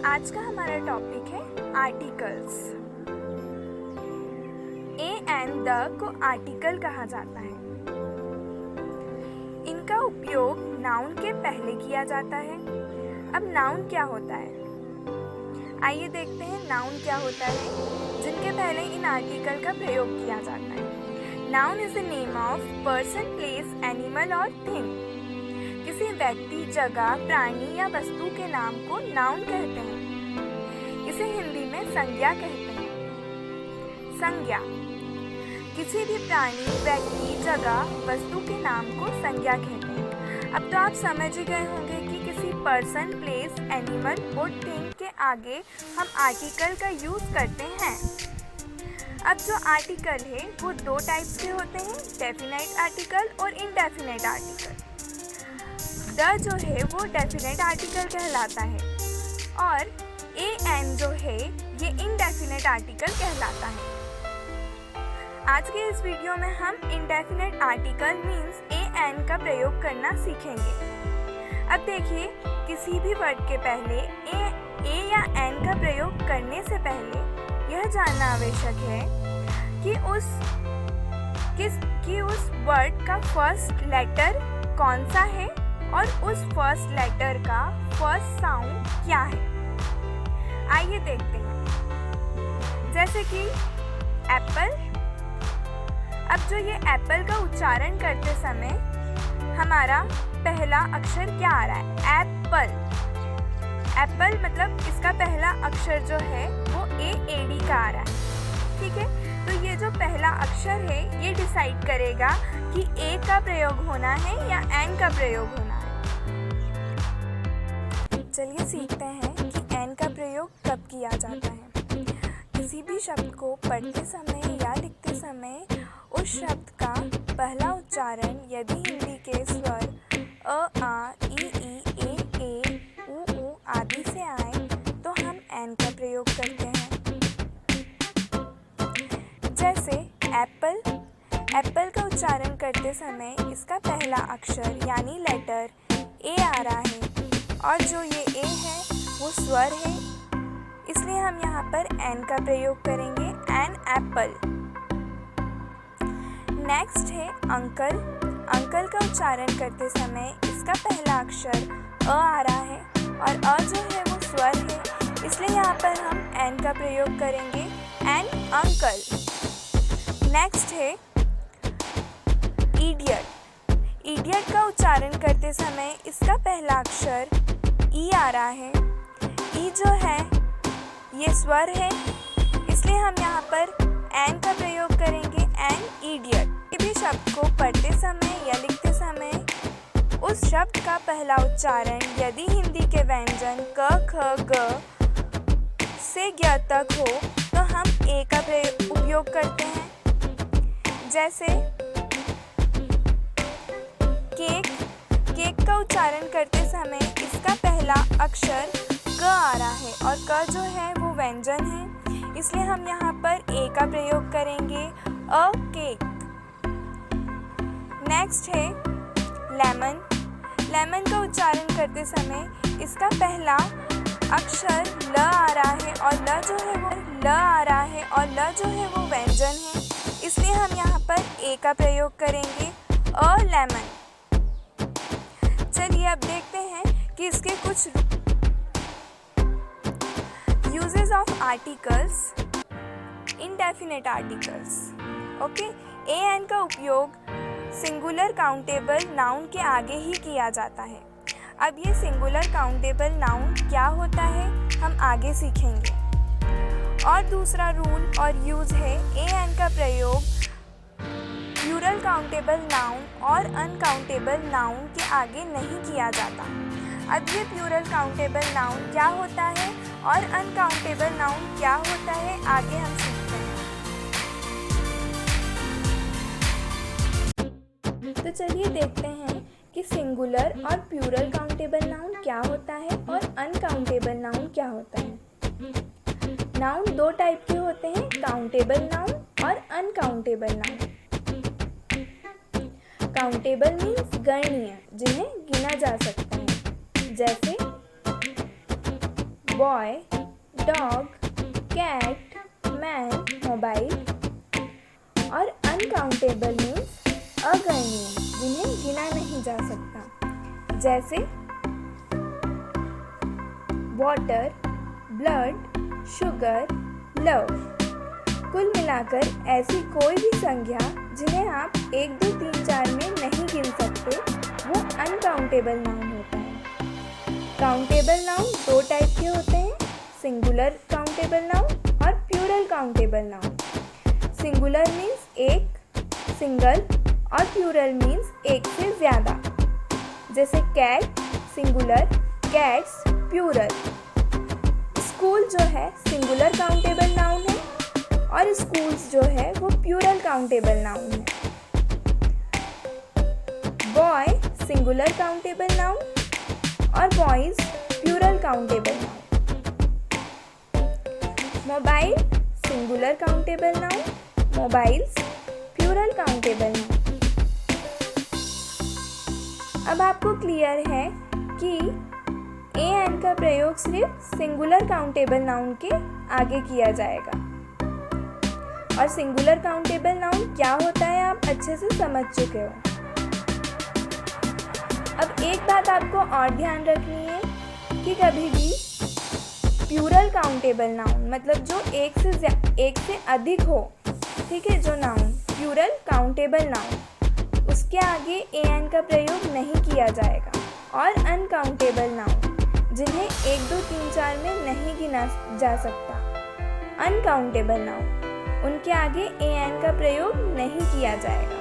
आज का हमारा टॉपिक है आर्टिकल्स। ए एंड द को आर्टिकल कहा जाता है। इनका उपयोग नाउन के पहले किया जाता है। अब नाउन क्या होता है, आइए देखते हैं नाउन क्या होता है जिनके पहले इन आर्टिकल का प्रयोग किया जाता है। Noun is the name of person, place, animal और थिंग। किसी व्यक्ति, जगह, प्राणी या वस्तु के नाम को नाउन कहते हैं। इसे हिंदी में संज्ञा कहते हैं। संज्ञा किसी भी प्राणी, व्यक्ति, जगह, वस्तु के नाम को संज्ञा कहते हैं। अब तो आप समझ ही गए होंगे कि किसी पर्सन, प्लेस, एनिमल और थिंग के आगे हम आर्टिकल का यूज़ करते हैं। अब जो आर्टिकल है वो दो टाइप्स के होते हैं, डेफिनाइट आर्टिकल और इनडेफिनाइट आर्टिकल। द जो है वो डेफिनेट आर्टिकल कहलाता है और ए एन जो है ये इनडेफिनेट आर्टिकल कहलाता है। आज के इस वीडियो में हम indefinite article means A an का प्रयोग करना सीखेंगे। अब देखिए, किसी भी वर्ड के पहले ए या एन का प्रयोग करने से पहले यह जानना आवश्यक है कि उस वर्ड का फर्स्ट लेटर कौन सा है और उस फर्स्ट लेटर का फर्स्ट साउंड क्या है। आइए देखते हैं, जैसे कि एप्पल। अब जो ये एप्पल का उच्चारण करते समय हमारा पहला अक्षर क्या आ रहा है, एप्पल। एप्पल मतलब इसका पहला अक्षर जो है वो एडी का आ रहा है, ठीक है। तो ये जो पहला अक्षर है ये डिसाइड करेगा कि ए का प्रयोग होना है या एन का प्रयोग होना है। चलिए सीखते हैं कि एन का प्रयोग कब किया जाता है। किसी भी शब्द को पढ़ते समय या लिखते समय उस शब्द का पहला उच्चारण यदि हिंदी के स्वर अ, आ, ई, ए, उ आदि से आए तो हम एन का प्रयोग करते हैं। जैसे एप्पल। एप्पल का उच्चारण करते समय इसका पहला अक्षर यानी लेटर ए आ रहा है और जो ये ए है वो स्वर है, इसलिए हम यहाँ पर एन का प्रयोग करेंगे, एन एप्पल। नेक्स्ट है अंकल। अंकल का उच्चारण करते समय इसका पहला अक्षर अ आ रहा है और अ जो है वो स्वर है, इसलिए यहाँ पर हम एन का प्रयोग करेंगे, एन अंकल। नेक्स्ट है इडियट। इडियट का उच्चारण करते समय इसका पहला अक्षर ई आ रहा है। ई जो है ये स्वर है, इसलिए हम यहाँ पर एन का प्रयोग करेंगे, एन इडियट। किसी भी शब्द को पढ़ते समय या लिखते समय उस शब्द का पहला उच्चारण यदि हिंदी के व्यंजन क, ख, ग से ज्ञ तक हो तो हम ए का उपयोग करते हैं। जैसे केक। केक का उच्चारण करते समय इसका पहला अक्षर क आ रहा है और क जो है वो व्यंजन है, इसलिए हम यहाँ पर ए का प्रयोग करेंगे, अ केक। नेक्स्ट है लेमन। लेमन का उच्चारण करते समय इसका पहला अक्षर ल आ रहा है और ल जो है वो व्यंजन है, इसलिए हम यहाँ पर ए का प्रयोग करेंगे, अ लेमन। चलिए अब देखते हैं कि इसके कुछ uses of articles, indefinite articles. Okay, a an का उपयोग सिंगुलर काउंटेबल नाउन के आगे ही किया जाता है। अब ये सिंगुलर काउंटेबल नाउन क्या होता है हम आगे सीखेंगे। और दूसरा रूल और यूज है ए एन का प्रयोग प्लूरल काउंटेबल नाउन और अनकाउंटेबल नाउन के आगे नहीं किया जाता। अब ये प्लूरल काउंटेबल नाउन क्या होता है और अनकाउंटेबल नाउन क्या होता है आगे हम सीखते हैं। तो चलिए देखते हैं कि सिंगुलर और प्लूरल काउंटेबल नाउन क्या होता है और अनकाउंटेबल नाउन क्या होता है। नाउन दो टाइप के होते हैं, काउंटेबल नाउन और अनकाउंटेबल नाउन। काउंटेबल मीन्स गणनीय, जिन्हें गिना जा सकता है, जैसे boy, dog, cat, man, mobile. और अनकाउंटेबल मीन्स अगणनीय, जिन्हें गिना नहीं जा सकता, जैसे वाटर, ब्लड, शुगर, लव। कुल मिलाकर ऐसी कोई भी संख्या जिन्हें आप 1, 2, 3, 4 में नहीं गिन सकते, वो अनकाउंटेबल नाउन होता है। काउंटेबल नाउन 2 टाइप के होते हैं, सिंगुलर काउंटेबल नाउन और plural countable noun. Singular means एक, सिंगल, और प्लूरल मीन्स एक से ज़्यादा, जैसे cat singular, cats plural. School जो है सिंगुलर काउंटेबल नाउन है और स्कूल्स जो है वो प्लूरल काउंटेबल नाउन है। बॉय सिंगुलर काउंटेबल नाउन और boys plural countable noun. Mobile singular countable noun, mobiles plural countable noun. अब आपको क्लियर है कि एन का प्रयोग सिर्फ सिंगुलर काउंटेबल नाउन के आगे किया जाएगा, और सिंगुलर काउंटेबल नाउन क्या होता है आप अच्छे से समझ चुके हो। अब एक बात आपको और ध्यान रखनी है कि कभी भी प्लूरल काउंटेबल नाउन मतलब जो एक से अधिक हो, ठीक है, जो नाउन प्लूरल काउंटेबल नाउन, उसके आगे एन का प्रयोग नहीं किया जाएगा। और अनकाउंटेबल नाउन जिन्हें 1, 2, 3, 4 में नहीं गिना जा सकता, अनकाउंटेबल नाउन, उनके आगे एन का प्रयोग नहीं किया जाएगा।